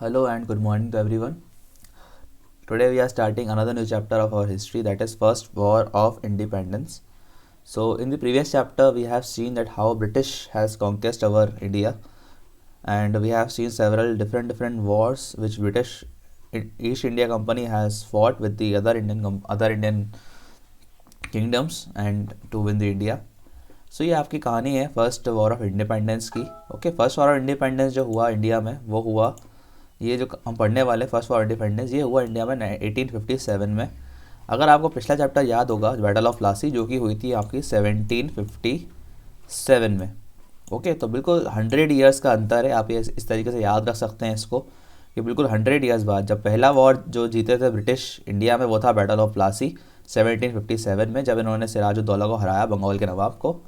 Hello and good morning to everyone. Today we are starting another new chapter of our history, that is First War of Independence. So in the previous chapter we have seen that how British has conquered our India, and we have seen several different wars which British East India Company has fought with the other Indian kingdoms and to win the India. सो ये आपकी कहानी है first war of independence की. Okay, first war of independence जो हुआ India में वो हुआ, ये जो हम पढ़ने वाले फर्स्ट वॉर इंडिपेंडेंस ये हुआ इंडिया में 1857 में. अगर आपको पिछला चैप्टर याद होगा बैटल ऑफ प्लासी जो कि हुई थी आपकी 1757 में. ओके, तो बिल्कुल 100 ईयर्स का अंतर है. आप ये इस तरीके से याद रख सकते हैं इसको कि बिल्कुल 100 ईयर्स बाद जब पहला वॉर जो जीते थे ब्रिटिश इंडिया में वो था बैटल ऑफ प्लासी 1757 में, जब इन्होंने सिराजुद्दौला को हराया, बंगाल के नवाब को.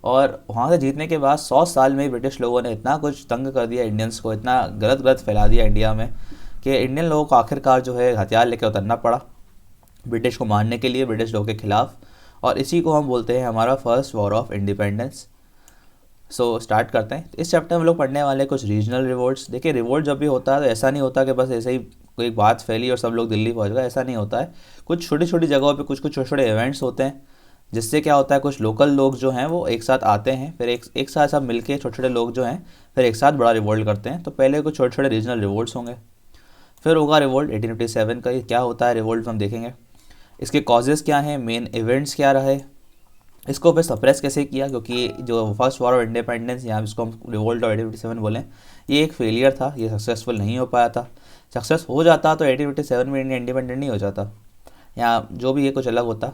और वहाँ से जीतने के बाद 100 साल में ही ब्रिटिश लोगों ने इतना कुछ तंग कर दिया इंडियंस को, इतना गलत फैला दिया इंडिया में कि इंडियन लोगों को आखिरकार जो है हथियार लेकर उतरना पड़ा ब्रिटिश को मारने के लिए, ब्रिटिश लोगों के खिलाफ. और इसी को हम बोलते हैं हमारा first war of independence. So start करते हैं. इस चैप्टर में हम लोग पढ़ने वाले कुछ रीजनल रिवोल्ट्स. देखिए, रिवोल्ट जब भी होता है तो ऐसा नहीं होता कि बस ऐसे ही कोई बात फैली और सब लोग दिल्ली पहुंच गए, ऐसा नहीं होता है. कुछ छोटी छोटी जगहों पे कुछ कुछ छोटे छोटे इवेंट्स होते हैं जिससे क्या होता है, कुछ लोकल लोग जो हैं वो एक साथ आते हैं, फिर एक साथ सब मिलके छोटे छोटे लोग जो हैं फिर एक साथ बड़ा रिवोल्ट करते हैं. तो पहले कुछ छोटे छोटे रीजनल रिवोल्ट्स होंगे, फिर होगा रिवोल्ट 1857 का. ये क्या होता है रिवोल्ट हम देखेंगे, इसके कॉजेज़ क्या हैं, मेन इवेंट्स क्या रहे, इसको फिर सप्रेस कैसे किया, क्योंकि जो फर्स्ट वॉर ऑफ इंडिपेंडेंस यहाँ इसको हम रिवोल्ट ऑफ 1857 बोलें, ये एक फेलियर था, ये सक्सेसफुल नहीं हो पाया था. सक्सेस हो जाता तो 1857 में इंडिया इंडिपेंडेंट नहीं हो जाता, यहाँ जो भी ये कुछ अलग होता.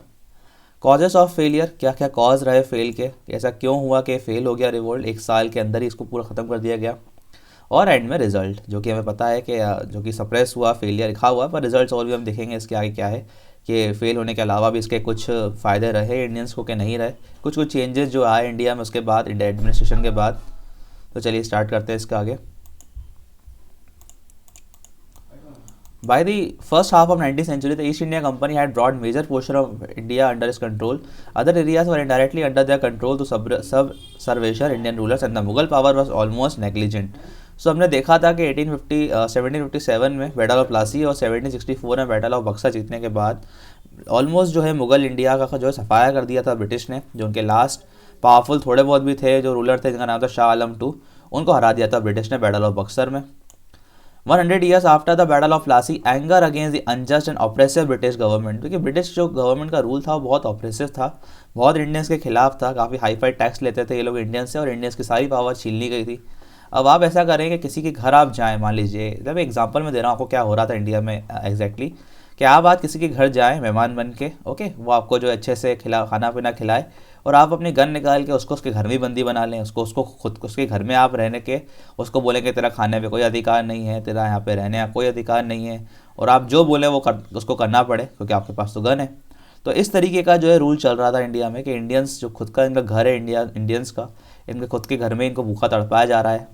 कॉजेस ऑफ फेलियर, क्या क्या कॉज रहे फेल के, ऐसा क्यों हुआ कि फेल हो गया रिवोल्ट, एक साल के अंदर ही इसको पूरा ख़त्म कर दिया गया. और एंड में रिजल्ट जो कि हमें पता है कि जो कि सप्रेस हुआ, फेलियर लिखा हुआ, पर रिजल्ट्स और भी हम देखेंगे इसके आगे क्या है कि फेल होने के अलावा भी इसके कुछ फ़ायदे रहे इंडियंस को कि नहीं रहे, कुछ कुछ चेंजेस जो आए इंडिया में उसके बाद, इंडिया एडमिनिस्ट्रेशन के बाद. तो चलिए स्टार्ट करते हैं इसके आगे. By the first half of 19th century, the East India Company had brought major portion of India under its control. Other areas were indirectly under their control to subservient Indian rulers, and the Mughal power was almost negligent. So हमने देखा था कि 1757 में battle of Plassey और 1764 में battle of Buxar जीतने के बाद ऑलमोस्ट जो है मुग़ल इंडिया का जो सफाया कर दिया था ब्रिटिश ने. जो उनके लास्ट पावरफुल थोड़े बहुत भी थे जो रूलर थे जिनका नाम था शाह आलम II, उनको हरा दिया था ब्रिटिश ने बैटल ऑफ बक्सर में. 100 years after the battle of Plassey, anger against the unjust and oppressive British government, क्योंकि ब्रिटिश जो गवर्नमेंट का रूल था वो बहुत ऑप्रेसिव था, बहुत इंडियंस के खिलाफ था, काफ़ी हाई फाई टैक्स लेते थे ये लोग इंडियंस से और इंडियंस की सारी पावर छीन ली गई थी. अब आप ऐसा करें कि किसी के घर आप जाएं, मान लीजिए, जब एग्जांपल में दे रहा हूँ आपको क्या हो रहा था इंडिया में एग्जैक्टली, कि आप आज किसी के घर जाएं मेहमान बन के, ओके, वो आपको जो अच्छे से खाना पीना खिलाए और आप अपनी गन निकाल के उसको उसके घर में बंदी बना लें, उसको खुद उसके घर में आप रहने के उसको बोलेंगे तेरा खाने पे कोई अधिकार नहीं है, तेरा यहाँ पे रहने का कोई अधिकार नहीं है, और आप जो बोले वो उसको करना पड़े क्योंकि आपके पास तो गन है. तो इस तरीके का जो है रूल चल रहा था इंडिया में कि इंडियंस जो खुद का इनका घर है इंडियंस का, इनके खुद के घर में इनको भूखा तड़पाया जा रहा है.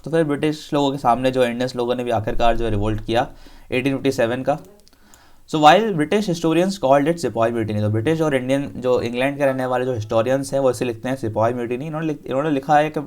तो फिर ब्रिटिश लोगों के सामने जो इंडियंस लोगों ने भी आखिरकार जो है रिवोल्ट किया 1857 का. So while British historians called it सिपाही म्यूटिनी, तो ब्रिटिश और इंडियन जो इंग्लैंड के रहने वाले जो हिस्टोरियंस हैं वो इसे लिखते हैं सिपाही म्यूटिनी. इन्होंने लिखा है कि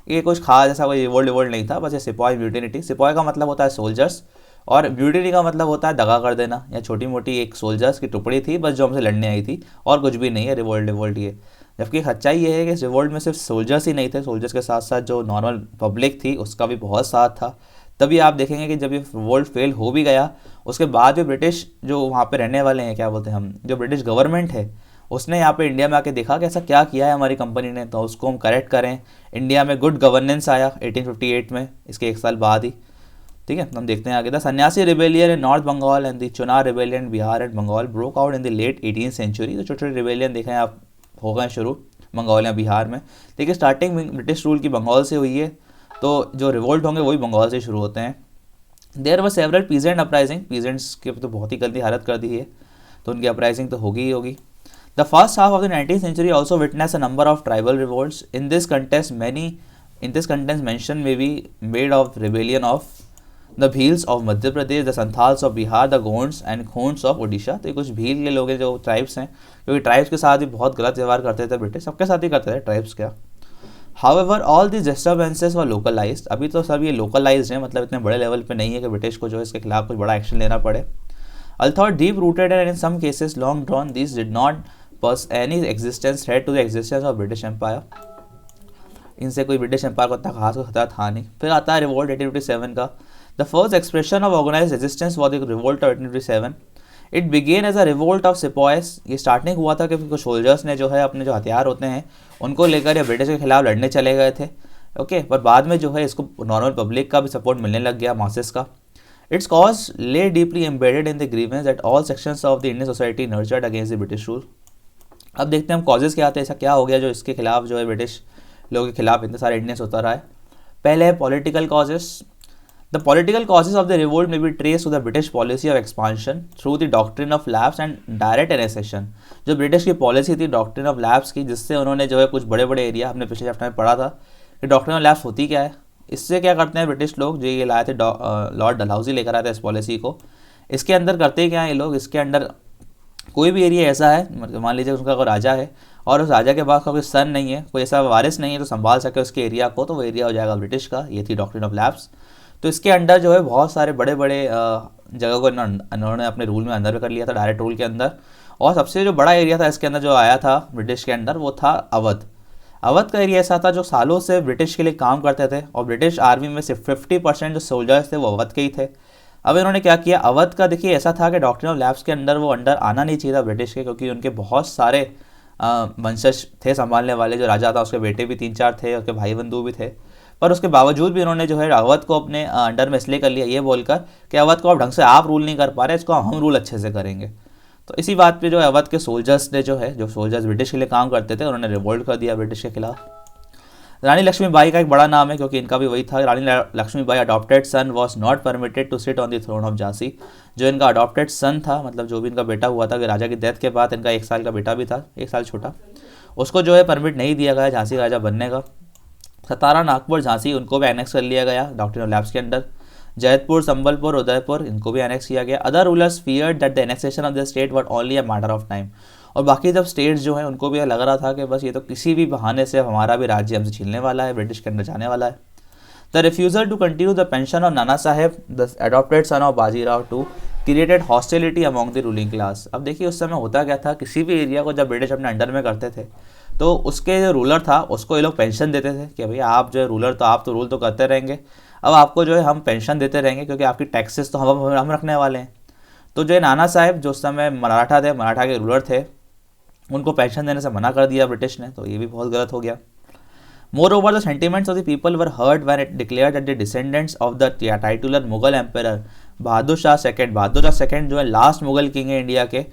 ये कुछ खास ऐसा कोई रिवोल्ट नहीं था, बस ये सिपाही म्यूटिनी. सिपाही का मतलब होता है सोल्जर्स और म्यूटिनी का मतलब होता है दगा कर देना, या छोटी मोटी एक सोल्जर्स की टुकड़ी थी बस जो हमसे लड़ने आई थी, और कुछ भी नहीं है रिवोल्ट ये. जबकि सच्चाई ये है कि रिवोल्ट में सिर्फ सोल्जर्स ही नहीं थे, सोल्जर्स के साथ साथ जो नॉर्मल पब्लिक थी उसका भी बहुत साथ था. तभी आप देखेंगे कि जब ये रिवोल्ट फेल हो भी गया उसके बाद भी ब्रिटिश जो वहाँ पे रहने वाले हैं, क्या बोलते हैं हम, जो ब्रिटिश गवर्नमेंट है उसने यहाँ पे इंडिया में आके देखा कि ऐसा क्या किया है हमारी कंपनी ने, तो उसको हम करेक्ट करें. इंडिया में गुड गवर्नेंस आया 1858 में, इसके एक साल बाद ही. ठीक है, हम देखते हैं आगे. The Sanyasi rebellion in north Bengal and the Chunar rebellion Bihar and Bengal broke out in the late 18th century. तो छोटे छोटे रिबेलियन देखें आप हो गए शुरू बंगाल या बिहार में. देखिए, स्टार्टिंग ब्रिटिश रूल की बंगाल से हुई है, तो जो रिवोल्ट होंगे वही बंगाल से शुरू होते हैं. There were several peasant uprising, peasants की तो बहुत ही गंदी हालत कर दी है, तो उनकी अपराइजिंग तो होगी ही होगी. The first half of the 19th century also witnessed a number of tribal revolts. In this context mention may be made of rebellion of the Bhils of Madhya Pradesh, the Santhals of Bihar, the Gonds and Khonds of Orissa. तो ये कुछ भील के लोग हैं जो tribes हैं, क्योंकि tribes के साथ भी बहुत गलत व्यवहार करते थे ब्रिटिश, सबके साथ ही करते थे ट्राइब्स क्या. However all this disturbances were localised, अभी तो सब ये लोकलाइज्ड है, मतलब इतने बड़े लेवल पे नहीं है कि ब्रिटिश को जो है इसके खिलाफ कुछ बड़ा एक्शन लेना पड़े. Although deep rooted and in some cases long drawn, these did not pose any existence threat to the existence of British Empire. इनसे कोई ब्रिटिश एम्पायर को इतना खास खतरा था नहीं. फिर आता है रिवोल्ट 1857 का. The first expression of organised resistance was the revolt of 1857. It began as a revolt of sepoys. ये स्टार्टिंग हुआ था कि कुछ सोल्जर्स ने जो है अपने जो हथियार होते हैं उनको लेकर ये ब्रिटिश के खिलाफ लड़ने चले गए थे. ओके, पर बाद में जो है इसको नॉर्मल पब्लिक का भी सपोर्ट मिलने लग गया, मासेस का. Its cause lay deeply embedded in the grievance that all sections of the Indian society nurtured against the British rule. अब देखते हैं हम कॉजेज़ क्या आते हैं, ऐसा क्या हो गया जो इसके खिलाफ जो है ब्रिटिश लोगों के खिलाफ इतने सारे इंडियंस होता रहा है. पहले है political causes. The political causes of the revolt may be trace to the British policy of expansion through the doctrine of lapse and direct annexation. जो ब्रिटिश की पॉलिसी थी डॉक्ट्रिन ऑफ लैप्स की, जिससे उन्होंने जो है कुछ बड़े बड़े एरिया, हमने पिछले चैप्टर में पढ़ा था कि डॉक्ट्रिन ऑफ लैप्स होती क्या है. इससे क्या करते हैं ब्रिटिश लोग, जो ये लाए थे लॉर्ड डलहौजी लेकर आए थे इस पॉलिसी को. इसके अंदर करते क्या है ये लोग, इसके अंदर कोई भी एरिया ऐसा है, मान लीजिए उसका कोई राजा है और उस राजा के पास कोई सन नहीं है, कोई ऐसा वारिस नहीं है तो संभाल सके उसके एरिया को, तो वो एरिया हो जाएगा ब्रिटिश का. ये थी डॉक्ट्रिन ऑफ लैप्स. तो इसके अंडर जो है बहुत सारे बड़े बड़े जगह को इन्होंने अपने रूल में अंदर कर लिया था, डायरेक्ट रूल के अंदर. और सबसे जो बड़ा एरिया था इसके अंदर जो आया था ब्रिटिश के अंदर, वो था अवध. अवध का एरिया ऐसा था जो सालों से ब्रिटिश के लिए काम करते थे और ब्रिटिश आर्मी में सिर्फ 50% जो सोल्जर्स थे वो अवध के ही थे. अब इन्होंने क्या किया, अवध का देखिए ऐसा था कि डॉक्ट्रिन ऑफ लैप्स के अंदर वो अंडर आना नहीं चाहिए था ब्रिटिश के, क्योंकि उनके बहुत सारे वंशज थे संभालने वाले. जो राजा था उसके बेटे भी 3-4 थे, उसके भाई बंधु भी थे. पर उसके बावजूद भी उन्होंने जो है अवध को अपने अंडर में इसलिए कर लिया ये बोलकर कि अवध को अब ढंग से आप रूल नहीं कर पा रहे, इसको हम रूल अच्छे से करेंगे. तो इसी बात पे जो है अवध के सोल्जर्स ने जो है, जो सोल्जर्स ब्रिटिश के लिए काम करते थे, उन्होंने रिवोल्ट कर दिया ब्रिटिश के खिलाफ. रानी लक्ष्मीबाई का एक बड़ा नाम है क्योंकि इनका भी वही था. Rani Lakshmibai adopted son was not permitted to sit on the throne of Jhansi. जो इनका अडॉप्टेड सन था, मतलब जो भी इनका बेटा हुआ था कि राजा की डेथ के बाद इनका 1 साल का बेटा भी था, 1 साल छोटा, उसको जो है परमिट नहीं दिया गया झांसी राजा बनने का. सतारा, नागपुर, झांसी उनको भी एनेक्स कर लिया गया डॉक्ट्रिन ऑफ लैप्स के अंदर. जयपुर, संबलपुर, उदयपुर इनको भी एनेक्स किया गया. Other rulers feared that the annexation of the state were only a matter of time. और बाकी जब स्टेट्स जो हैं उनको भी लग रहा था कि बस ये तो किसी भी बहाने से हमारा भी राज्य हमसे छीनने वाला है, ब्रिटिश के अंदर जाने वाला है. The refusal to continue the pension of Nana Saheb, the adopted son of Bajirao two, created hostility among the ruling class. अब देखिए उस समय होता क्या था, किसी भी एरिया को जब ब्रिटिश अपने अंडर में करते थे तो उसके जो रूलर था उसको ये लोग पेंशन देते थे कि भैया आप जो है रूलर, तो आप तो रूल तो करते रहेंगे, अब आपको जो है हम पेंशन देते रहेंगे क्योंकि आपकी टैक्सेस तो हम रखने वाले हैं. तो जो नाना साहेब जो उस समय मराठा थे, मराठा के रूलर थे, उनको पेंशन देने से मना कर दिया ब्रिटिश ने. तो ये भी बहुत गलत हो गया. Moreover the sentiments of the people were hurt when it declared that the descendants of the titular Mughal emperor Bahadur Shah second जो है लास्ट मुगल किंग है इंडिया के,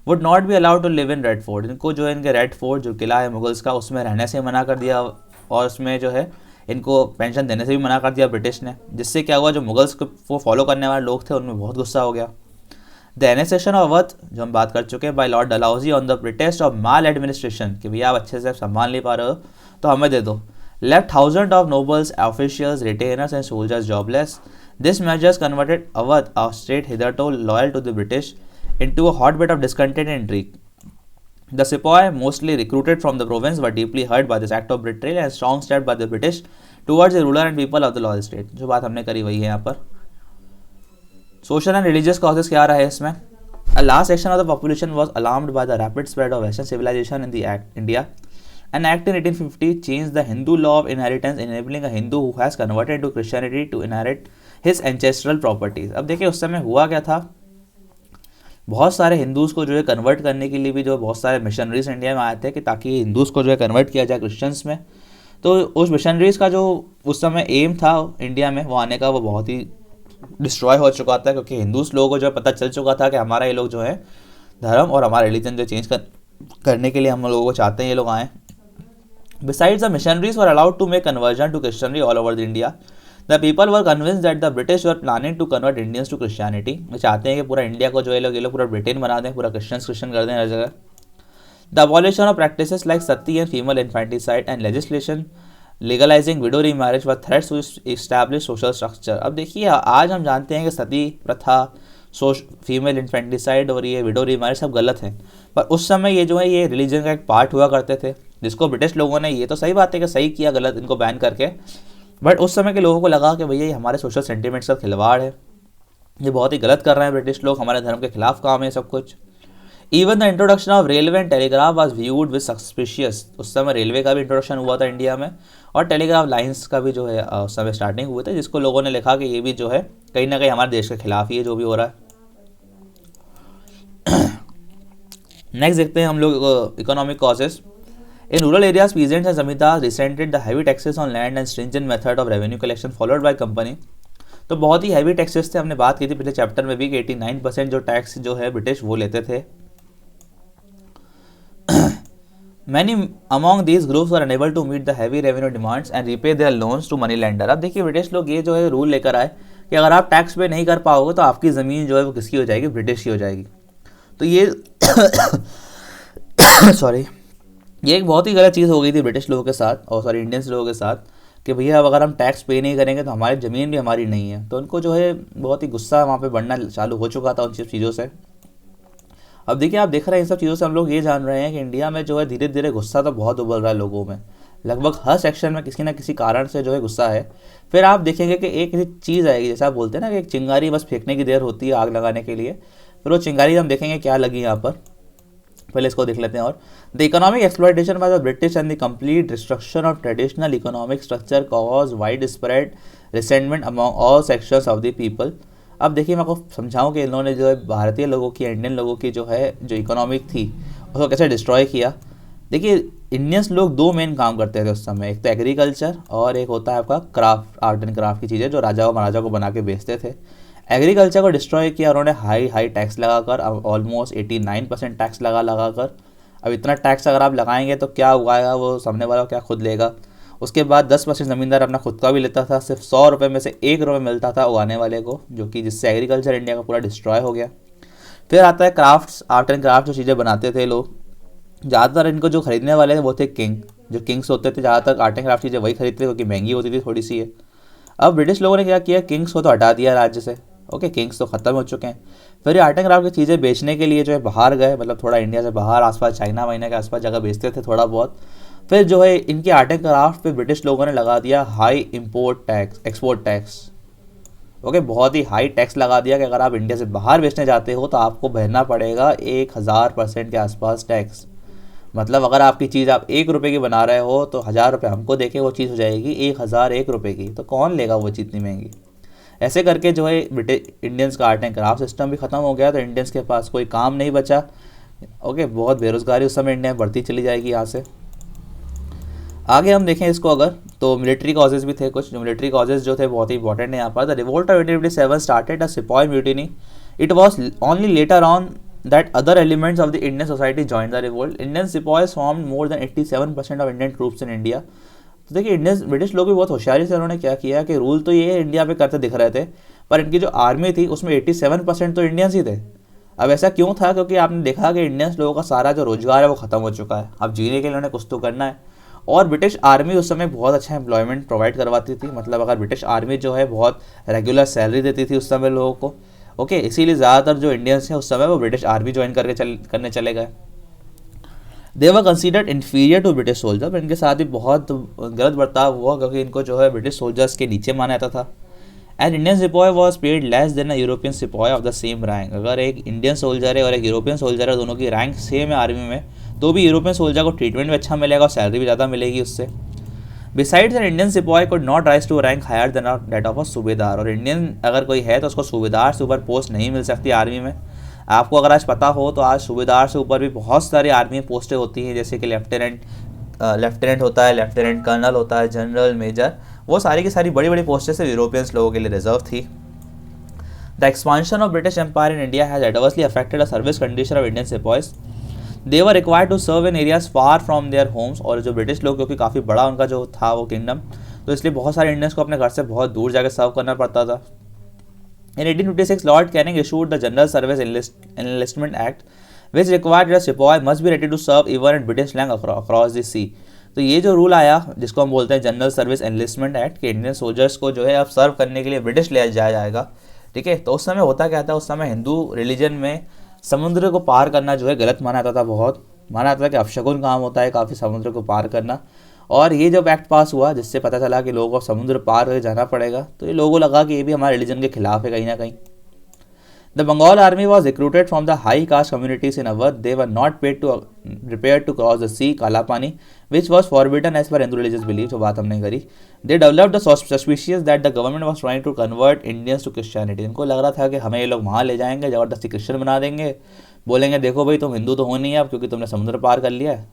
would not be allowed to live in Red Fort. इनको जो है इनके red fort जो किला है मुगल्स का, उसमें रहने से मना कर दिया और उसमें जो है इनको पेंशन देने से भी मना कर दिया ब्रिटिश ने. जिससे क्या हुआ, जो मुगल्स को फॉलो करने वाले लोग थे उनमें बहुत गुस्सा हो गया. द एनेक्सेशन ऑफ अवध जो हम बात कर चुके हैं by Lord Dalhousie on the pretext of maladministration, कि भैया आप अच्छे से संभाल नहीं पा रहे हो तो हमें दे दो, left thousand of nobles, officials, retainers and soldiers jobless. This measures converted Awadh, a state hitherto loyal to the British, into a hotbed of discontent and intrigue. The sepoy, mostly recruited from the province, were deeply hurt by this act of betrayal and strong step by the British towards the ruler and people of the loyal state. जो बात हमने करी वही है यहाँ पर. Social and religious causes क्या रहा है इसमें. A large section of the population was alarmed by the rapid spread of Western civilization in the India. An act in 1850 changed the Hindu law of inheritance, enabling a Hindu who has converted to Christianity to inherit his ancestral properties. अब देखिए उस समय हुआ क्या था, बहुत सारे Hindus को जो है कन्वर्ट करने के लिए भी जो बहुत सारे मिशनरीज इंडिया में आए थे कि ताकि हिंदूज़ को जो है कन्वर्ट किया जाए क्रिश्चियंस में. तो उस मिशनरीज़ का जो उस समय एम था इंडिया में वो आने का, वो बहुत ही डिस्ट्रॉय हो चुका था क्योंकि हिंदूज़ लोगों को जो है पता चल चुका था कि हमारा ये लोग जो है धर्म और हमारा रिलीजन जो चेंज करने के लिए हम लोगों को चाहते हैं ये लोग आएँ. Besides, the missionaries were allowed to make conversion to Christianity all over the India. The people were convinced that the British were planning to convert Indians to Christianity. वो चाहते हैं कि पूरा इंडिया को जो है ये लोग पूरा ब्रिटेन बना दें, पूरा क्रिश्चियन कर दें हर जगह. The abolition of practices like sati and female infanticide and legislation legalizing widow remarriage were threats to establish social structure. अब देखिए आज हम जानते हैं कि सती प्रथा, फीमेल इन्फेंटिसाइड और ये विडो रीमैरिज सब गलत हैं, पर उस समय ये जो है ये रिलीजन का एक पार्ट हुआ करते थे. जिसको ब्रिटिश लोगों ने, ये तो सही बात है कि सही किया गलत इनको बैन करके, बट उस समय के लोगों को लगा कि भैया ये हमारे सोशल सेंटिमेंट्स का खिलवाड़ है, ये बहुत ही गलत कर रहे हैं ब्रिटिश लोग, हमारे धर्म के खिलाफ काम है सब कुछ। Even the introduction of railway and telegraph was viewed with suspicious. उस समय रेलवे का भी इंट्रोडक्शन हुआ था इंडिया में, और टेलीग्राफ लाइंस का भी जो है उस समय स्टार्टिंग हुए थे, जिसको लोगों ने लिखा कि ये भी जो है कहीं ना कहीं हमारे देश के खिलाफ ही है जो भी हो रहा है। नेक्स्ट देखते हैं हम लोग economic causes. In rural areas peasants and zamindar resented the heavy taxes on land and stringent method of revenue collection followed by company. तो बहुत ही हैवी टैक्सेस थे, हमने बात की थी पिछले चैप्टर में भी कि 89% जो टैक्स जो है ब्रिटिश वो लेते थे। Many among these groups were unable to meet the heavy revenue demands and repay their loans to money lender। अब देखिए ब्रिटिश लोग ये जो है रूल लेकर आए कि अगर आप टैक्स पे नहीं कर पाओगे तो आपकी ज़मीन जो है वो किसकी हो जाएगी, ब्रिटिश की हो जाएगी। तो ये सॉरी, ये एक बहुत ही गलत चीज़ हो गई थी ब्रिटिश लोगों के साथ, और सॉरी इंडियंस लोगों के साथ, कि भैया अब अगर हम टैक्स पे नहीं करेंगे तो हमारी ज़मीन भी हमारी नहीं है। तो उनको जो है बहुत ही गुस्सा वहाँ पे बढ़ना चालू हो चुका था उन सब चीज़ों से। अब देखिए आप देख रहे हैं इन सब चीज़ों से हम लोग ये जान रहे हैं कि इंडिया में जो है धीरे धीरे गुस्सा तो बहुत उबल रहा है लोगों में, लगभग हर सेक्शन में किसी ना किसी कारण से जो है गुस्सा है। फिर आप देखेंगे कि एक ऐसी चीज़ आएगी, जैसे आप बोलते हैं ना कि एक चिंगारी बस फेंकने की देर होती है आग लगाने के लिए, फिर वो चिंगारी हम देखेंगे क्या लगी यहाँ पर। पहले इसको देख लेते हैं। और the economic exploitation by the British and the complete destruction of traditional economic structure cause wide spread resentment among all sections of the people. अब देखिए मैं आपको समझाऊं कि इन्होंने जो है भारतीय लोगों की, इंडियन लोगों की जो है जो इकोनॉमिक थी उसको कैसे डिस्ट्रॉय किया। देखिए इंडियंस लोग दो मेन काम करते थे उस समय, एक तो एग्रीकल्चर और एक होता है आपका क्राफ्ट, आर्ट एंड क्राफ्ट की चीज़ें जो राजा और महाराजा को बना के बेचते थे। एग्रीकल्चर को डिस्ट्रॉय किया उन्होंने हाई टैक्स लगाकर, अब ऑलमोस्ट 89% टैक्स लगाकर। अब इतना टैक्स अगर आप लगाएंगे तो क्या उगाएगा वो सामने वाला, क्या खुद लेगा। उसके बाद 10% ज़मींदार अपना खुद का भी लेता था, सिर्फ 100 रुपये में से 1 रुपये मिलता था उगाने वाले को, जो कि जिससे एग्रीकल्चर इंडिया का पूरा डिस्ट्रॉय हो गया। फिर आता है क्राफ्ट्स, आर्ट एंड क्राफ्ट, जो चीज़ें बनाते थे लोग, ज़्यादातर इनको जो खरीदने वाले थे वो थे किंग, जो किंग्स होते थे ज़्यादातर आर्ट एंड क्राफ्ट चीज़ें वही खरीदते थे क्योंकि महंगी होती थी थोड़ी सी है। अब ब्रिटिश लोगों ने क्या किया, किंग्स को तो हटा दिया राज्य से, ओके किंग्स तो ख़त्म हो चुके हैं। फिर आर्ट एंड क्राफ्ट की चीज़ें बेचने के लिए जो है बाहर गए, मतलब थोड़ा इंडिया से बाहर आसपास चाइना वाइना के आसपास जगह बेचते थे थोड़ा बहुत। फिर जो है इनके आर्ट एंड क्राफ्ट पे ब्रिटिश लोगों ने लगा दिया high import tax, export tax, okay बहुत ही हाई टैक्स लगा दिया कि अगर आप इंडिया से बाहर बेचने जाते हो तो आपको भरना पड़ेगा 1000% के आसपास टैक्स। मतलब अगर आपकी चीज़ आप 1 रुपये की बना रहे हो तो 1000 रुपये हमको देके वो चीज़ हो जाएगी 1001 रुपये की, तो कौन लेगा वो चीज़ इतनी महंगी। ऐसे करके जो है इंडियंस का आर्ट एंड क्राफ्ट सिस्टम भी ख़त्म हो गया, तो इंडियंस के पास कोई काम नहीं बचा, ओके बहुत बेरोज़गारी उस समय इंडिया में बढ़ती चली जाएगी यहाँ से। आगे हम देखें इसको अगर, तो मिलिट्री कॉजेज़ भी थे कुछ, जो मिलिट्री कॉजेज़ जो थे बहुत ही इंपॉर्टेंट है यहाँ पर। The revolt of 1857 started a sipahi mutiny, it was only later on that other elements of the Indian society joined the revolt. Indian sepoys formed more than 87% of Indian troops in India। तो देखिए Indian British लोग भी बहुत होशियारी से उन्होंने क्या किया कि रूल तो ये इंडिया पे करते दिख रहे थे, पर इनकी जो आर्मी थी उसमें 87% तो इंडियंस ही थे। अब ऐसा क्यों था, क्योंकि आपने देखा कि इंडियंस लोगों का सारा जो रोजगार है वो ख़त्म हो चुका है, अब जीने के लिए उन्हें कुछ तो करना है। और ब्रिटिश आर्मी उस समय बहुत अच्छा एम्प्लॉयमेंट प्रोवाइड करवाती थी, मतलब अगर ब्रिटिश आर्मी जो है बहुत रेगुलर सैलरी देती थी उस समय लोगों को, ओके इसीलिए ज़्यादातर जो इंडियंस हैं उस समय वो ब्रिटिश आर्मी ज्वाइन करने चले गए। They were considered inferior to British soldier, पर इनके साथ भी बहुत गलत बर्ताव हुआ क्योंकि इनको जो है ब्रिटिश सोल्जर्स के नीचे माना जाता था। And Indian sepoy was paid less than a European sepoy of the same rank. अगर एक इंडियन सोल्जर है और एक यूरोपियन सोल्जर है, दोनों की रैंक सेम है आर्मी में, तो भी यूरोपियन सोल्जर को ट्रीटमेंट भी अच्छा मिलेगा और सैलरी भी ज़्यादा मिलेगी उससे। Besides an Indian sepoy could not rise to rank higher than that of a subedar, और इंडियन अगर कोई है तो उसको सूबेदार से ऊपर पोस्ट नहीं मिल सकती आर्मी में। आपको अगर आज पता हो तो आज सूबेदार से ऊपर भी बहुत सारी आर्मी पोस्टें होती हैं, जैसे कि लेफ्टिनेंट होता है, लेफ्टिनेंट कर्नल होता है, जनरल, मेजर, वो सारी की सारी बड़ी बड़ी पोस्टें सिर्फ यूरोपियंस लोगों के लिए रिजर्व थी। The expansion of British empire in India has adversely affected the service condition of Indian sepoys. They were required to serve in areas far from their homes, और जो ब्रिटिश लोग, क्योंकि काफ़ी बड़ा उनका जो था वो किंगडम, तो इसलिए बहुत सारे इंडियंस को अपने घर से बहुत दूर जाकर सर्व करना पड़ता था। In 1856, Lord Canning issued the General Service Enlistment Act, which required that a sepoy must be ready to serve even at British land across the sea। तो ये जो रूल आया जिसको हम बोलते हैं जनरल सर्विस एनलिस्टमेंट एक्ट, कि Indian soldiers को जो है अब सर्व करने के लिए ब्रिटिश ले जाया जाएगा, ठीक है। तो उस समय होता क्या था, उस समय हिंदू रिलीजन में समुद्र को पार करना जो है गलत माना जाता था बहुत, माना जाता है कि अपशगुन काम होता है काफ़ी समुद्र को पार करना। और ये जब एक्ट पास हुआ जिससे पता चला कि लोगों को समुद्र पार करके जाना पड़ेगा, तो ये लोगों को लगा कि ये भी हमारे रिलीजन के खिलाफ है कहीं ना कहीं। The Bengal army was recruited from the high caste communities in Awadh. They were not prepared to cross the sea kalapani which was forbidden as per Hindu religious belief, जो बात हमने करी। They developed the suspicious that the government was trying to convert Indians to Christianity। इनको लग रहा था कि हमें ये लोग वहाँ ले जाएंगे, ज़बरदस्ती क्रिश्चियन बना देंगे, बोलेंगे देखो भाई तुम हिंदू तो हो नहीं है अब क्योंकि तुमने समुद्र पार कर लिया है।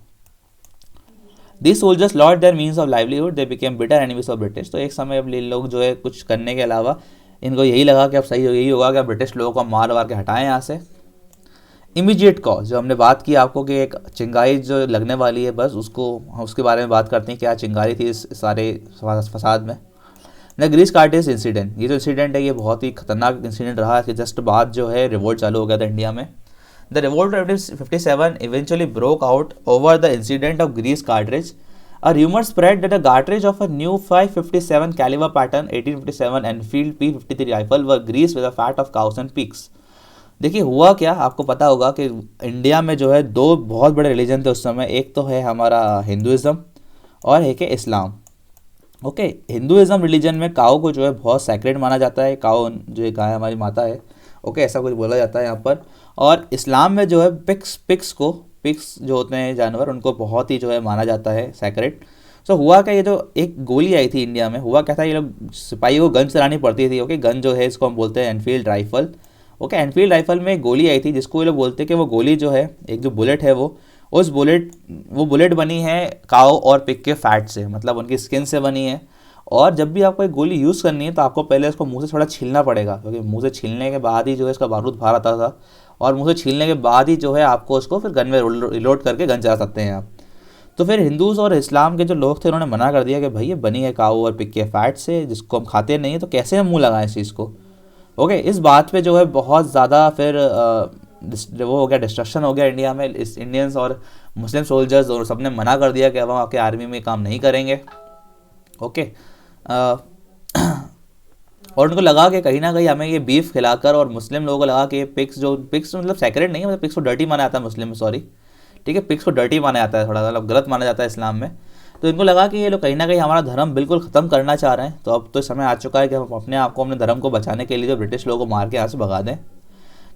These soldiers lost their means of livelihood, they became bitter enemies of British। तो एक समय अब ये लोग जो है कुछ करने के अलावा इनको यही लगा कि अब सही यही होगा कि अब ब्रिटिश लोगों को मार वार के हटाएं यहाँ से। इमीडिएट कॉज, जो हमने बात की आपको कि एक चिंगारी जो लगने वाली है, बस उसके बारे में बात करते हैं, क्या चिंगारी थी इस सारे फसाद में। द ग्रीस कार्टेज इंसिडेंट, ये जो इंसिडेंट है ये बहुत ही खतरनाक इंसिडेंट रहा है कि जस्ट बाद जो है रिवोल्ट चालू हो गया था इंडिया में। The revolt of 57 eventually broke out over the incident of grease cartridge. A rumor spread that a cartridge of a new 557 caliber pattern 1857 Enfield P53 rifle were greased with the fat of cows and pigs। देखिए हुआ क्या, आपको पता होगा कि India में जो है दो बहुत बड़े रिलीजन थे उस समय, एक तो है हमारा हिंदुज़म और एक है इस्लाम। ओके, हिंदुज़म रिलीजन में काऊ को जो है बहुत सैक्रेड माना जाता है, काऊ जो है गाय हमारी माता है, ओके ऐसा कुछ बोला जाता है यहाँ पर। और इस्लाम में जो है पिग्स जो होते हैं जानवर, उनको बहुत ही जो है माना जाता है सैक्रेड। सो हुआ क्या, ये जो एक गोली आई थी इंडिया में, हुआ क्या था, ये लोग सिपाही को गन चलानी पड़ती थी। ओके, गन जो है इसको हम बोलते हैं Enfield rifle. Okay, Enfield rifle में एक गोली आई थी जिसको ये लोग बोलते हैं कि वो गोली जो है, एक जो बुलेट है वो बुलेट बनी है काऊ और पिग के फैट से, मतलब उनकी स्किन से बनी है। और जब भी आपको एक गोली यूज़ करनी है तो आपको पहले इसको मुंह से थोड़ा छीलना पड़ेगा, क्योंकि मुंह से छीलने के बाद ही जो है इसका बारूद बाहर आता था, और मुंह से छीलने के बाद ही जो है आपको उसको फिर गन में रिलोड करके गन चला सकते हैं आप। तो फिर हिंदूज और इस्लाम के जो लोग थे उन्होंने मना कर दिया कि भाई ये बनी है काऊ और पिग के फैट से, जिसको हम खाते नहीं, तो कैसे हम मुँह लगाएं इस चीज़ को। ओके, इस बात पे जो है बहुत ज़्यादा फिर वो हो गया, डिस्ट्रक्शन हो गया इंडिया में। इस इंडियंस और मुस्लिम सोल्जर्स और सबने मना कर दिया कि अब हम आपके आर्मी में काम नहीं करेंगे। ओके, और उनको लगा कि कहीं ना कहीं हमें ये बीफ खिलाकर, और मुस्लिम लोगों को लगा कि ये पिग्स मतलब सैक्रेड नहीं है, मतलब पिग्स को डर्टी माना जाता है मुस्लिम में, सॉरी ठीक है, पिग्स को डर्टी माना जाता है, थोड़ा मतलब गलत माना जाता है इस्लाम में। तो इनको लगा कि ये लोग कहीं ना कहीं हमारा धर्म बिल्कुल ख़त्म करना चाह रहे हैं। तो अब तो समय आ चुका है कि हम अपने आप को, अपने धर्म को बचाने के लिए जो ब्रिटिश लोगों को मार के यहाँ से भगा दें।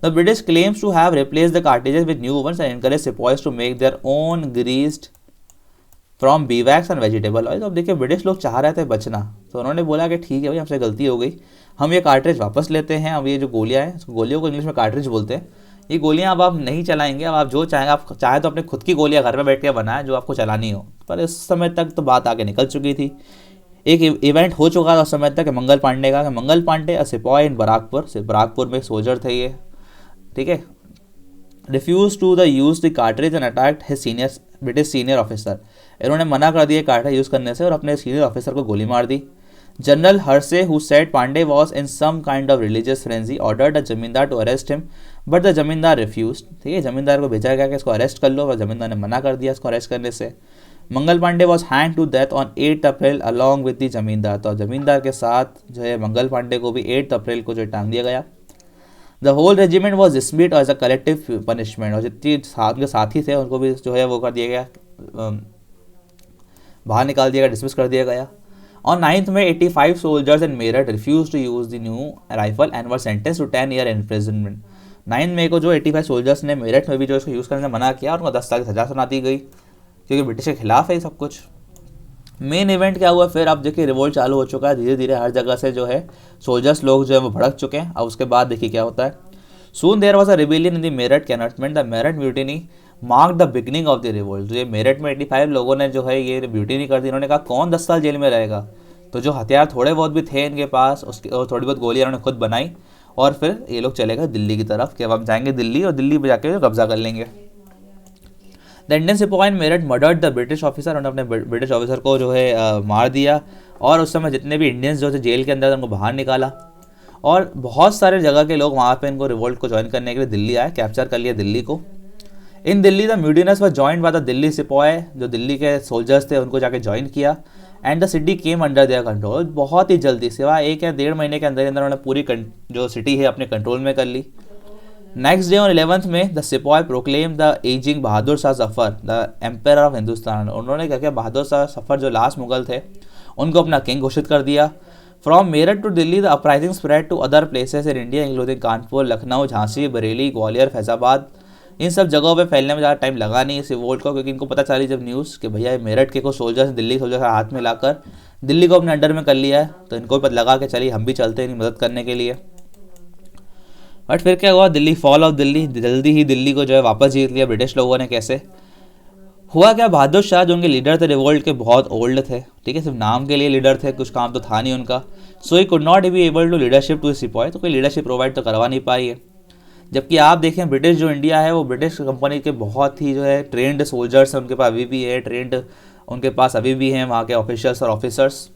The British claims to have replace the cartridges with new ones and encourage sepoys to make their own greased from beeswax and vegetable oil. तो अब देखिए ब्रिटिश लोग चाह रहे थे बचना, तो उन्होंने बोला कि ठीक है भाई हमसे गलती हो गई, हम ये कार्ट्रिज वापस लेते हैं। अब ये जो गोलियाँ हैं, गोलियों को इंग्लिश में कार्ट्रिज बोलते हैं, ये गोलियाँ अब आप नहीं चलाएंगे, अब आप जो चाहेंगे, आप चाहे तो अपने खुद की गोलियाँ घर में बैठ के बनाएं जो आपको चलानी हो। पर इस समय तक तो बात आगे निकल चुकी थी। एक इवेंट हो चुका था उस समय तक मंगल पांडे का, मंगल पांडे सिपाही इन बराकपुर में सोल्जर थे ये, ठीक है, refuse to the use the cartridge and attacked his British senior officer. इन्होंने मना कर दिया कार्ट्रिज यूज़ करने से और अपने सीनियर ऑफिसर को गोली मार दी। General Hearsey who said Pandey was in some kind of religious frenzy ordered the zamindar to arrest him but the zamindar refuse. ठीक है, जमींदार को भेजा गया कि इसको अरेस्ट कर लो, और जमींदार ने मना कर दिया इसको अरेस्ट करने से। Mangal Pandey was hanged to death on 8 April along with the zamindar. तो जमींदार के साथ जो है मंगल पांडे को भी 8 अप्रैल को जो टांग दिया गया। The whole regiment was dismissed as a collective punishment. और जितने उनके साथी थे उनको भी जो है वो कर दिया गया, बाहर निकाल दिया गया, डिसमिस कर दिया गया। On 9th May, 85 soldiers in Meerut refused to use the new rifle and were sentenced to 10 year imprisonment। 9 मई को जो 85 सोल्जर्स ने मेरठ में भी जो इसको यूज़ करने से मना किया और उनको 10 साल की सजा सुना दी गई, क्योंकि ब्रिटिश के खिलाफ है सब कुछ। मेन इवेंट क्या हुआ फिर, अब देखिए रिवोल्ट चालू हो चुका है, धीरे धीरे हर जगह से जो है सोल्जर्स लोग जो है वो भड़क चुके हैं। अब उसके बाद देखिए क्या होता है। Soon there was a rebellion in the Meerut cantonment। The Meerut mutiny marked the beginning of the revolt। तो ये मेरठ में 85 लोगों ने जो है ये म्यूटिनी कर दी। इन्होंने कहा कौन 10 साल जेल में रहेगा। तो जो हथियार थोड़े बहुत भी थे इनके पास, उसकी और थोड़ी बहुत गोलियां इन्होंने खुद बनाई, और फिर ये लोग चले गए दिल्ली की तरफ कि अब हम जाएंगे दिल्ली और दिल्ली पे जाके कब्जा कर लेंगे। The Indian sipahi in Meerut murdered the British officer. उन्होंने अपने ब्रिटिश ऑफिसर को जो है मार दिया, और उस समय जितने भी इंडियंस जो थे जेल के अंदर उनको बाहर निकाला, और बहुत सारे जगह के लोग वहाँ पे इनको रिवोल्ट को ज्वाइन करने के लिए दिल्ली आए, कैप्चर कर लिया दिल्ली को। In Delhi the mutineers were joined by the Delhi sipahi. जो दिल्ली के सोल्जर्स थे उनको जाके ज्वाइन किया, and the city came under their control. बहुत ही जल्दी, सिवाय 1 या 1.5 महीने के अंदर अंदर उन्होंने पूरी जो सिटी है अपने कंट्रोल में कर ली। नेक्स्ट डे ऑन 11th में the sepoy proclaim the aging Bahadur Shah Zafar the empire of Hindustan. उन्होंने क्या किया, बहादुर शाह जफर जो लास्ट मुगल थे उनको अपना किंग घोषित कर दिया। From Meerut to Delhi the uprising spread to other places in India including Kanpur, Lucknow, Jhansi, Bareilly, Gwalior, Faizabad. इन सब जगहों पे फैलने में ज़्यादा टाइम लगा नहीं इस रिवोल्ट को, क्योंकि इनको पता चली जब न्यूज़ कि भैया मेरठ के कुछ सोल्जर्स दिल्ली सोल्जर्स हाथ में लाकर दिल्ली को अपने अंडर में कर लिया है, तो इनको भी पता लगा कि चलिए हम भी चलते हैं इनकी मदद करने के लिए। बट फिर क्या हुआ, दिल्ली फॉल ऑफ दिल्ली, जल्दी ही दिल्ली को जो है वापस जीत लिया ब्रिटिश लोगों ने। कैसे हुआ क्या, बहादुर शाह जो उनके लीडर थे रिवोल्ट के बहुत ओल्ड थे, ठीक है, सिर्फ नाम के लिए लीडर थे, कुछ काम तो था नहीं उनका। So he could not be able to leadership to sepoy, तो कोई लीडरशिप प्रोवाइड तो करवा नहीं पाई है। जबकि आप देखें ब्रिटिश जो इंडिया है वो ब्रिटिश कंपनी के बहुत ही जो है ट्रेंड सोल्जर्स हैं उनके पास अभी भी है, ट्रेंड उनके पास अभी भी हैं वहाँ के ऑफिशियल्स और officers.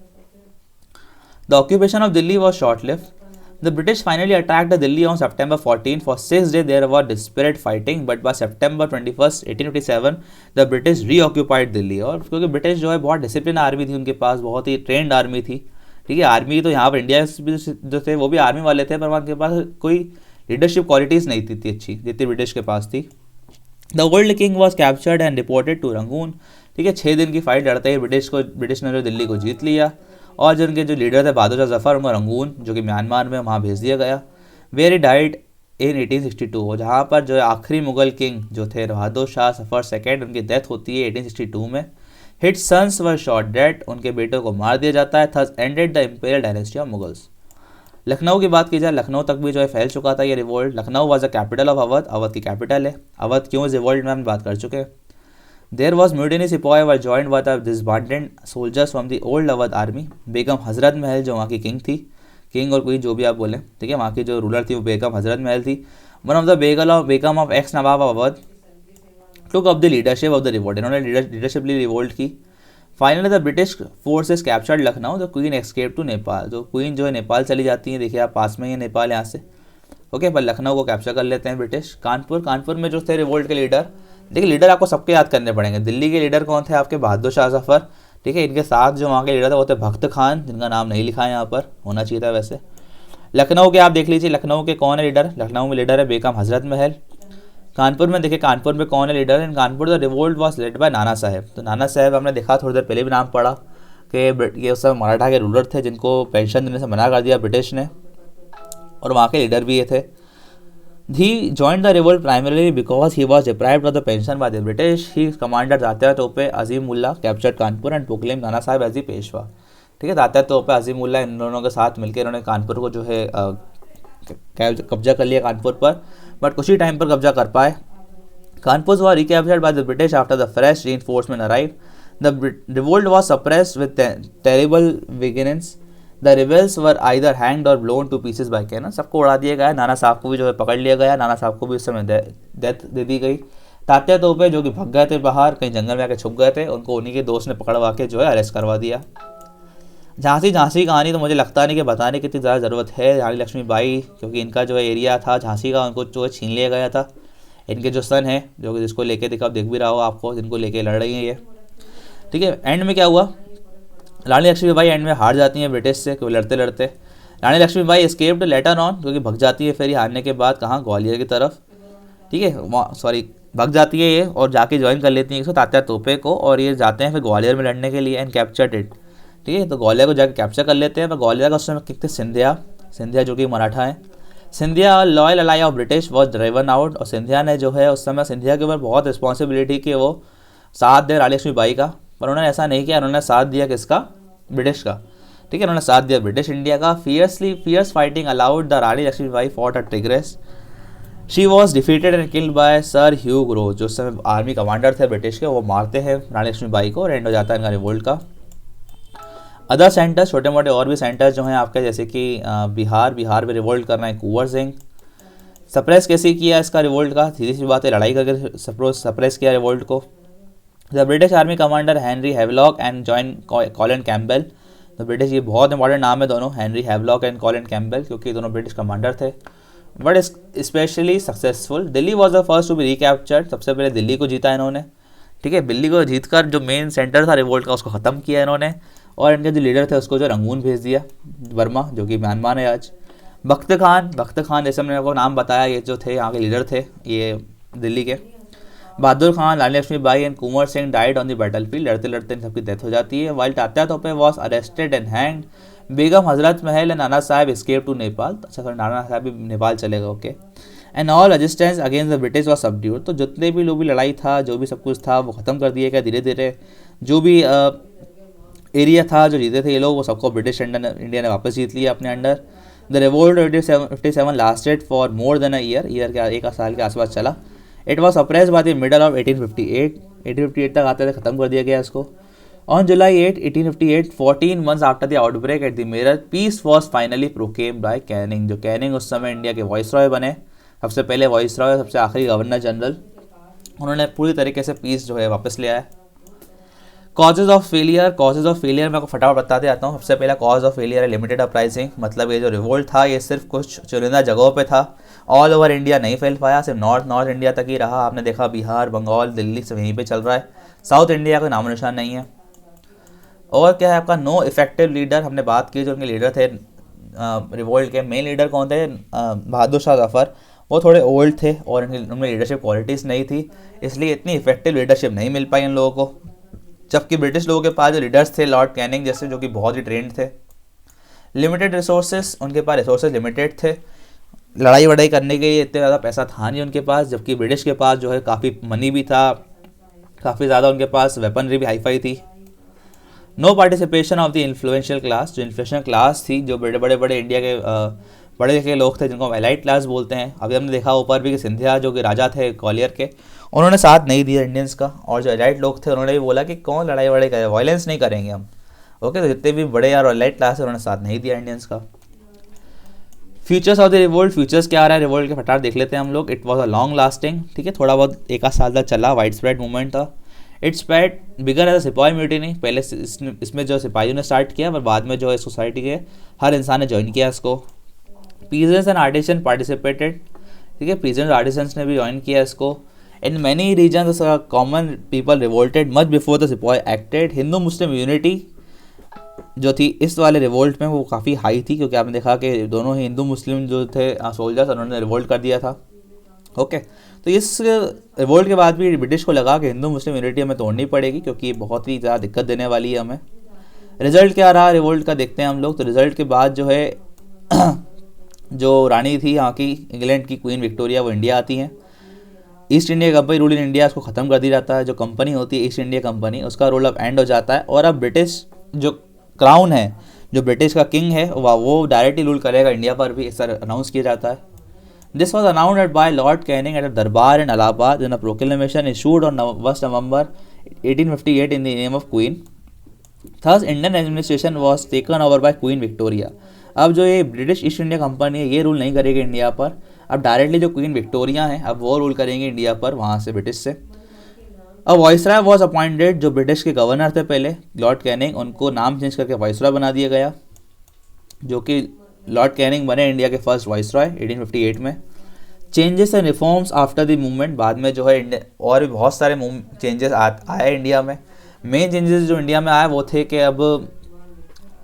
The occupation of Delhi was short lived. The British finally attacked Delhi on September 14. For 6 days there was desperate fighting, but by September 21st, 1857, the British reoccupied Delhi। और क्योंकि ब्रिटिश जो है बहुत डिसिप्लिन आर्मी थी उनके पास, बहुत ही trend army थी, ठीक है। आर्मी तो यहाँ पर इंडिया जो थे वो भी आर्मी वाले थे, पर उनके पास कोई लीडरशिप क्वालिटीज़ नहीं थी इतनी अच्छी जितनी ब्रिटिश के पास थी। The world king was captured and reported to Rangoon, ठीक है। 6 दिन की फाइट लड़ते ही ब्रिटिश ने जो दिल्ली को जीत लिया, और जो उनके जो लीडर थे बहादुर शाह जफर, उनको रंगून जो कि म्यांमार में वहाँ भेज दिया गया। वेयर ही डाइड इन 1862, जहाँ पर जो आखिरी मुगल किंग जो थे बहादुर शाह जफर सेकेंड, उनकी डेथ होती है 1862 में। His sons were shot dead, उनके बेटों को मार दिया जाता है। Thus ended the imperial dynasty of Mughals. Lucknow की बात की जाए, लखनऊ तक भी जो है फैल चुका था ये revolt. Lucknow was the capital of Awadh, Awadh की कैपिटल है। अवध क्यों इस रिवोल्ट में हम बात कर चुके हैं। There was mutiny, Sepoy were joined by the disbanded soldiers from the old Awadh army। बेगम हजरत महल जो वहाँ की किंग थी, किंग और क्वीन जो भी आप बोले, ठीक है, वहाँ की जो रूलर थी वो बेगम हजरत महल थी। One of the begum of ex nawab Awadh took up the leadership of the revolt, इन्होंने लीडरशिप ली रिवोल्ट की। Finally the British forces captured Lucknow, the queen escape to Nepal, जो क्वीन जो है नेपाल चली जाती है, देखिए आप पास में ही है नेपाल यहाँ से, ओके। पर लखनऊ को कैप्चर कर लेते हैं ब्रिटिश। कानपुर में जो थे रिवोल्ट के लीडर, देखिए लीडर आपको सबके याद करने पड़ेंगे। दिल्ली के लीडर कौन थे आपके, बहादुर शाह जफर, ठीक है। इनके साथ जो वहाँ के लीडर थे वो थे भक्त खान, जिनका नाम नहीं लिखा है यहाँ पर, होना चाहिए था वैसे। लखनऊ के आप देख लीजिए, लखनऊ के कौन है लीडर, लखनऊ में लीडर है बेगम हजरत महल। कानपुर में देखिए, कानपुर में कौन है leader, in Kanpur the revolt was led by Nana Saheb. तो नाना साहेब हमने देखा थोड़ी देर पहले भी नाम पढ़ा कि ये उस समय मराठा के रूलर थे जिनको पेंशन देने से मना कर दिया ब्रिटिश ने, और वहाँ के लीडर भी ये थे। He joined the revolt primarily because he was deprived of the pension by the British। He commanded Tatya तोपे Azimullah captured Kanpur and proclaimed नाना साहब एज पेशवा, ठीक है। तात्या तोपे अजीमुल्ला इन दोनों के साथ मिलकर इन्होंने कानपुर को जो है कब्जा कर लिया कानपुर पर, बट कुछ ही टाइम पर कब्जा कर पाए। Kanpur was recaptured by the British after the fresh reinforcement arrived। The revolt was suppressed with terrible violence। The rebels were either hanged or blown to pieces by cannon, सबको उड़ा दिया गया। नाना साहब को भी जो है पकड़ लिया गया, नाना साहब को भी उस समय डेथ दे दी गई। तात्या तोपे जो कि भग गए थे बाहर, कहीं जंगल में आके छुप गए थे, उनको उन्हीं के दोस्त ने पकड़वा के जो है अरेस्ट करवा दिया। झांसी की कहानी तो मुझे लगता नहीं कि बताने की इतनी ज़्यादा ज़रूरत है। रानी लक्ष्मीबाई, क्योंकि इनका जो है एरिया था झांसी का, उनको जो है छीन लिया गया था। इनके जो सन है जो कि जिसको लेके दिखा देख भी रहा हो आपको, जिनको लेके लड़ रही हैं ये, ठीक है। एंड में क्या हुआ, रानी लक्ष्मीबाई एंड में हार जाती हैं ब्रिटिश से, क्योंकि लड़ते लड़ते रानी लक्ष्मीबाई एस्केप्ड लेटर ऑन, क्योंकि भग जाती है फिर हारने के बाद कहाँ, ग्वालियर की तरफ, ठीक है, सॉरी भग जाती है ये और जाके ज्वाइन कर लेती है इसको तात्या तोपे को, और ये जाते हैं फिर ग्वालियर में लड़ने के लिए एंड कैप्चर्ड इट, ठीक है। तो ग्वालियर को जाके कैप्चर कर लेते हैं। पर ग्वालियर का उस समय किक थे सिंधिया जो कि मराठा हैं। Scindia loyal ally of British was driven out, और सिंधिया ने जो है उस समय सिंधिया के ऊपर बहुत रिस्पॉन्सिबिलिटी कि वो साथ दे रानी लक्ष्मीबाई का, पर उन्होंने ऐसा नहीं किया, उन्होंने साथ दिया किसका, ब्रिटिश का, ठीक है। उन्होंने साथ दिया ब्रिटिश इंडिया का। Fierce fighting allowed the Rani Lakshmibai fought at tigress. She was defeated and killed by sir Hugh Grow, जो उस समय आर्मी कमांडर थे ब्रिटिश के, वो मारते हैं रानी लक्ष्मीबाई को और एंड हो जाता है इनका रिवोल्ट का। अदर सेंटर्स, छोटे मोटे और भी सेंटर्स जो हैं आपके, जैसे कि बिहार में रिवोल्ट करना है कुंवर सिंह। सप्रेस कैसे किया इसका रिवोल्ट का, सीधी सी बात है, लड़ाई करके सप्रेस किया रिवोल्ट को। The British army commander Henry Havelock and join Colin Campbell. तो ब्रिटिश, ये बहुत इंपॉर्टेंट नाम है दोनों, Henry Havelock and Colin Campbell, क्योंकि दोनों ब्रिटिश कमांडर थे, but specially successful. Delhi was the first to be recaptured, सबसे पहले दिल्ली को जीता इन्होंने, ठीक है। दिल्ली को जीतकर जो मेन सेंटर था रिवोल्ट का उसको ख़त्म किया इन्होंने, और इनके जो लीडर थे उसको जो रंगून भेज दिया, वर्मा जो कि म्यांमार है आज। बख्त खान जैसे मैंने आपको नाम बताया, ये जो थे यहाँ के लीडर थे ये दिल्ली के। Bahadur Khan, Rani Lakshmibai and Kunwar Singh died on the battlefield, लड़ते लड़ते इन सबकी डेथ हो जाती है। वाइल तात्या तोपे was arrested and hanged, Begum Hazrat Mahal and नाना साहब एस्केप टू नेपाल। अच्छा सर, नाना साहब भी नेपाल चले गए, okay. And all resistance against the British was subdued, तो जितने भी लोग भी लड़ाई था, जो भी सब कुछ था वो ख़त्म कर दिया गया धीरे धीरे। जो भी एरिया था जो जीते थे ये लोग, वो सबको ब्रिटिश इंडिया ने वापस जीत लिया अपने अंडर। द revolt 57 lasted for more than year के एक साल के आसपास चला। It was suppress by the middle of 1858 तक आते थे, ख़त्म कर दिया गया इसको। On July 8, 1858, 14 months after the outbreak at the Meerut, peace was finally proclaimed by Canning, जो कैनिंग उस समय इंडिया के वॉइसरॉय बने, सबसे पहले वॉइसरॉय, सबसे आखिरी गवर्नर जनरल। उन्होंने पूरी तरीके से पीस जो है वापस ले आया। कॉजेज ऑफ फेलियर मैं आपको फटाफट बताते आता हूँ। सबसे पहला कॉज ऑफ फेलियर है लिमिटेड अपराइजिंग, मतलब ये जो रिवोल्ट था ये सिर्फ कुछ चुनिंदा जगहों पे था, ऑल ओवर इंडिया नहीं फैल पाया, सिर्फ नॉर्थ इंडिया तक ही रहा। आपने देखा बिहार, बंगाल, दिल्ली सब यहीं पे चल रहा है, साउथ इंडिया का नामो निशान नहीं है। और क्या है आपका नो इफेक्टिव लीडर, हमने बात की जो उनके लीडर थे रिवोल्ट के, मेन लीडर कौन थे, बहादुर शाह जफर, वो थोड़े ओल्ड थे और उनमें लीडरशिप क्वालिटीज़ नहीं थी, इसलिए इतनी इफेक्टिव लीडरशिप नहीं मिल पाई इन लोगों को। जबकि ब्रिटिश लोगों के पास जो लीडर्स थे लॉर्ड कैनिंग जैसे, जो कि बहुत ही ट्रेंड थे। लिमिटेड रिसोर्सेज, उनके पास रिसोर्सेज लिमिटेड थे, लड़ाई वड़ाई करने के लिए इतने ज़्यादा पैसा था नहीं उनके पास, जबकि ब्रिटिश के पास जो है काफ़ी मनी भी था, काफ़ी ज़्यादा उनके पास वेपनरी भी हाईफाई थी। No participation of the influential class, जो इन्फ्लुएंशियल क्लास थी, जो बड़े इंडिया के बड़े लिखे लोग थे जिनको हम एलाइट क्लास बोलते हैं। अभी हमने देखा ऊपर भी कि सिंधिया जो कि राजा थे ग्वालियर के, उन्होंने साथ नहीं दिया इंडियंस का, और जो एलाइट लोग थे उन्होंने भी बोला कि कौन लड़ाई वड़ाई करे, वायलेंस नहीं करेंगे हम, ओके। तो जितने भी बड़े यार एलाइट क्लास है उन्होंने साथ नहीं दिया इंडियंस का। Futures of the revolt, futures क्या आ रहा है रिवोल्ट के फटाफट देख लेते हैं हम लोग। It was a long lasting, ठीक है, थोड़ा बहुत एक आध साल तक चला, वाइड स्प्रेड मूवमेंट था। It spread bigger as a sipahi mutiny, पहले इसमें जो सिपाहियों ने स्टार्ट किया, पर बाद में जो है सोसाइटी के हर इंसान ने ज्वाइन किया इसको। पीजेंट्स एंड आर्टिसन पार्टिसिपेटेड, ठीक है, पीजेंट्स आर्टिसंस ने भी ज्वाइन किया इसको। In many reasons common people revolted much before the सिपाही एक्टेड। हिंदू मुस्लिम यूनिटी जो थी इस वाले रिवोल्ट में वो काफ़ी हाई थी, क्योंकि आपने देखा कि दोनों ही हिंदू मुस्लिम जो थे सोल्जर्स, उन्होंने रिवोल्ट कर दिया था, ओके। तो इस रिवोल्ट के बाद भी ब्रिटिश को लगा कि हिंदू मुस्लिम यूनिटी हमें तोड़नी पड़ेगी, क्योंकि ये बहुत ही ज़्यादा दिक्कत देने वाली है हमें। रिजल्ट क्या रहा रिवोल्ट का देखते हैं हम लोग। तो रिजल्ट के बाद जो है जो रानी थी यहाँ की इंग्लैंड की क्वीन विक्टोरिया, वो इंडिया आती हैं। East India company rule in India इसको ख़त्म कर दिया जाता है। जो कंपनी होती है ईस्ट इंडिया कंपनी, उसका रोल अब एंड हो जाता है, और अब ब्रिटिश जो क्राउन है, जो ब्रिटिश का किंग है, वो डायरेक्टली रूल करेगा इंडिया पर भी, इस तरह अनाउंस किया जाता है। This was announced by Lord Canning at a durbar in Allahabad in a proclamation issued on 1 November 1858 in the name of queen. Thus Indian administration was taken over by Queen Victoria. अब जो ये ब्रिटिश ईस्ट इंडिया कंपनी है ये rule नहीं करेगी India पर, अब directly जो क्वीन विक्टोरिया हैं अब वो रूल करेंगे इंडिया पर, वहाँ से ब्रिटिश से। अब वाइसराय वॉज अपॉइंटेड, जो ब्रिटिश के गवर्नर थे पहले लॉर्ड कैनिंग, उनको नाम चेंज करके वाइसराय बना दिया गया, जो कि लॉर्ड कैनिंग बने इंडिया के फर्स्ट वाइसराय 1858 में। Changes and reforms after the movement, बाद में जो है और भी बहुत सारे चेंजेस आए इंडिया में। मेन चेंजेस जो इंडिया में आए वो थे कि अब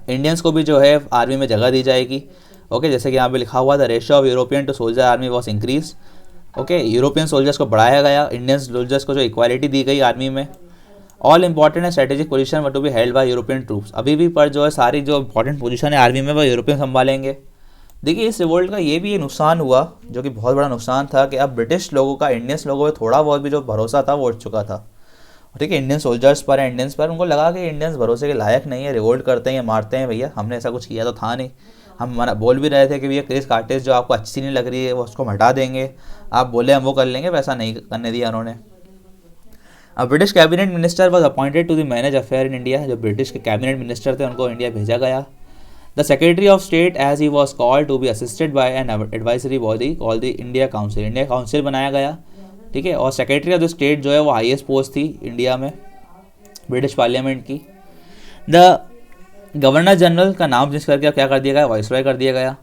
इंडियंस को भी जो है आर्मी में जगह दी जाएगी, ओके। जैसे कि यहाँ पे लिखा हुआ था ratio of European to soldier army was increase, okay. European soldiers को बढ़ाया गया, इंडियन सोल्जर्स को जो इक्वालिटी दी गई आर्मी में। All important and strategic position were to be held by European troops, अभी भी पर जो है सारी जो इंपॉर्टेंट पोजीशन है आर्मी में वो यूरोपियन संभालेंगे। देखिए इस रिवोल्ट का ये भी एक नुकसान हुआ, जो कि बहुत बड़ा नुकसान था, कि अब ब्रिटिश लोगों का इंडियंस लोगों पर थोड़ा बहुत भी जो भरोसा था वो उठ चुका था, ठीक है। इंडियन सोल्जर्स पर है, इंडियंस पर, उनको लगा कि इंडियंस भरोसे के लायक नहीं है, रिवोल्ट करते हैं, मारते हैं, भैया हमने ऐसा कुछ किया तो था नहीं। हम बोल भी रहे थे कि भैया क्रिस कार्टेज जो आपको अच्छी नहीं लग रही है वो उसको हटा देंगे, आप बोले हम वो कर लेंगे, वैसा नहीं करने दिया उन्होंने। अब British cabinet minister was appointed to the manage affair in India, जो ब्रिटिश के कैबिनेट मिनिस्टर थे उनको इंडिया भेजा गया। The secretary of state as he was called to be assisted by an advisory body called the India council, India council बनाया गया, ठीक है। और सेक्रेटरी ऑफ द स्टेट जो है वो हाईएस्ट पोस्ट थी इंडिया में ब्रिटिश पार्लियामेंट की। द गवर्नर जनरल का नाम चेंज करके क्या कर दिया गया, वाइसरॉय कर दिया गया।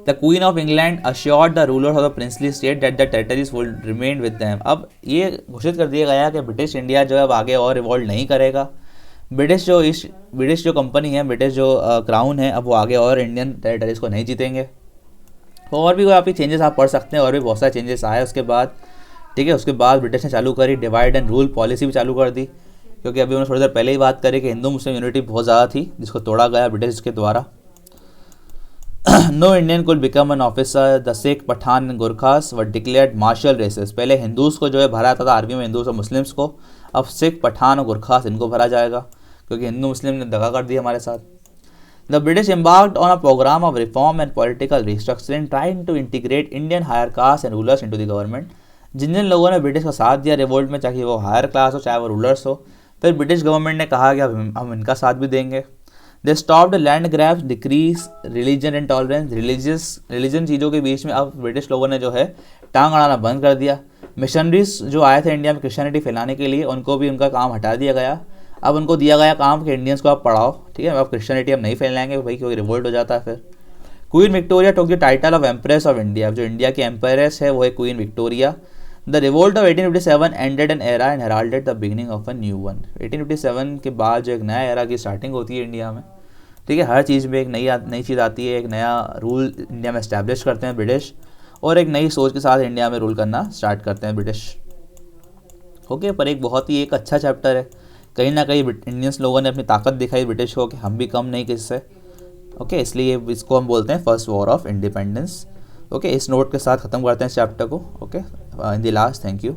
The queen of England assured the rulers of the princely state that the territories would remain with them, अब ये घोषित कर दिया गया कि ब्रिटिश इंडिया जो है अब आगे और रिवॉल्ट नहीं करेगा। ब्रिटिश जो कंपनी है, ब्रिटिश जो क्राउन है, अब वो आगे और इंडियन टेरिटरीज को नहीं जीतेंगे। और भी काफ़ी चेंजेस आप पढ़ सकते हैं, और भी बहुत सारे चेंजेस आए उसके बाद। ठीक है, उसके बाद ब्रिटिश ने चालू करी डिवाइड एंड रूल पॉलिसी भी चालू कर दी, क्योंकि अभी उन्होंने थोड़ी देर पहले ही बात करी कि हिंदू मुस्लिम यूनिटी बहुत ज़्यादा थी, जिसको तोड़ा गया ब्रिटिश के द्वारा। No Indian could become an officer, the Sikh Pathan and Gurkhas were declared martial races. पहले हिंदूज को जो है भरा जाता था आर्मी में, हिंदूज और मुस्लिम्स को, अब सिख पठान और गुरखास इनको भरा जाएगा, क्योंकि हिंदू मुस्लिम ने दगा कर दिया हमारे साथ। The British embarked on a program of reform and political restructuring, trying to integrate Indian higher caste and rulers into the government। जिन जिन लोगों ने ब्रिटिश का साथ दिया रिवोल्ट में, चाहे वो हायर क्लास हो चाहे वो रूलर्स हो, फिर ब्रिटिश गवर्नमेंट ने कहा कि हम इनका साथ भी देंगे। They stopped land grabs, decrease religion and tolerance. Religion चीज़ों के बीच में अब ब्रिटिश लोगों ने जो है टांग अड़ाना बंद कर दिया। मिशनरीज जो आए थे इंडिया में क्रिश्चियनिटी फैलाने के लिए, उनको भी उनका काम हटा दिया गया। अब उनको दिया गया काम कि इंडियंस को आप पढ़ाओ, ठीक है, अब क्रिश्चियनिटी हम नहीं फैलाएंगे भाई, क्योंकि रिवोल्ट हो जाता है फिर। Queen Victoria took the title of empress of India. जो इंडिया की एम्प्रेस है वो है Queen Victoria. The revolt of 1857 ended an era and heralded the beginning of a new one. 1857 के बाद जो एक नया एरा की स्टार्टिंग होती है इंडिया में, ठीक है, हर चीज़ में एक नई चीज़ आती है, एक नया रूल इंडिया में इस्टेब्लिश करते हैं ब्रिटिश, और एक नई सोच के साथ इंडिया में रूल करना स्टार्ट करते हैं ब्रिटिश। ओके, पर एक बहुत ही एक अच्छा चैप्टर है, कहीं ना कहीं इंडियंस लोगों ने अपनी ताकत दिखाई ब्रिटिश को कि हम भी कम नहीं किससे। ओके, इसलिए इसको हम बोलते हैं first war of independence. Okay, इस नोट के साथ ख़त्म करते हैं इस चैप्टर को। Okay, in the last, thank you.